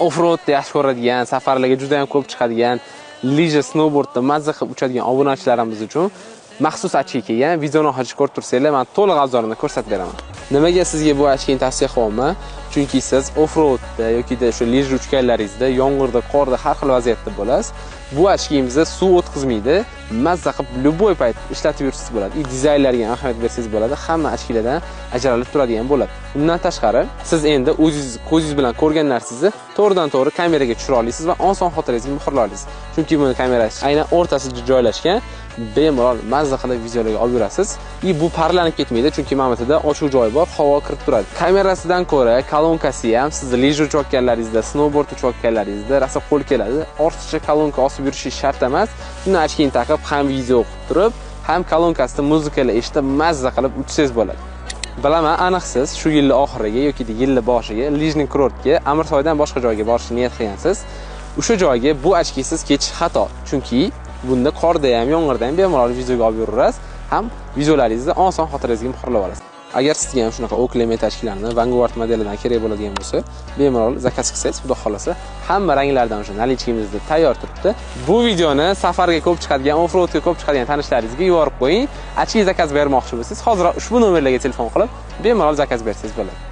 offroadni yaxshi ko'radigan, safarlarga juda ham ko'p chiqadigan, lija, snowboardda mazza qilib uchadigan obunachilarimiz uchun maxsus ochki kelgan. Videoni oxirigacha ko'rib tursanglar, men to'liq obzorini ko'rsatib beraman. Nimaga sizga bu ochkini tavsiya qilaman? Chunki siz offroadda yoki o'sha lija uchganlaringizda, yomg'irda, qorda har xil vaziyatda bo'lasiz. Bu ochkimizda suv o'tkazmaydi. Mazza qilib любой payt ishlatib yursangiz bo'ladi. Dizaynlarga ahamiyat bersangiz bo'ladi. Hamma ochkilardan ajralib turadigan bo'ladi. Undan tashqari, siz endi o'zingiz ko'zingiz bilan ko'rgan narsangizni to'g'ridan-to'g'ri kameraga tushira olasiz va oson xotirangizga muhrlay olasiz. Chunki buni kamerasi aynan o'rtasida joylashgan. Bemalol mazza qilib videolarga olib yurasiz. Bu parlanib ketmaydi, chunki mamlatida ochiq joy bor, havo kirib turadi. Kamerasidan ko'ra kolonkasi ham sizni lija uchayotganlaringizda, snowboard uchayotganlaringizda rosa qo'l keladi. Ortiqcha kolonka osib yurishingiz shart emas. Shuni ochkini taqib ham video o'qib turib, ham kolonkasida muzikalar eshitib mazza qilib uchsangiz bo'ladi. Bilaman, aniq siz shu yil oxiriga yoki yil boshiga Lijniy kurortga Amirsoydan boshqa joyga borishni niyat qilgansiz. O'sha joyga bu ochkisiz ketish xato. Chunki bunda qorda ham, yomg'irda ham bemalol videoga olib yurasiz, ham videolaringizni oson xotirangizga muhrlab olasiz. Agar sizga ham shunaqa Oakley ochkilarni Vanguard modelidan kerak bo'ladigan bo'lsa, bemalol zakaz qilsangiz, xudo xolasa, hamma ranglardan o'sha nalichkimizda tayyor turibdi. Bu videoni safarga ko'p chiqadigan, offroadga ko'p chiqadigan tanishlaringizga yuborib qo'ying. Ochki zakaz bermoqchi bo'lsangiz, hozir ushbu nomerlarga telefon qilib, bemalol zakaz bersangiz bo'ladi.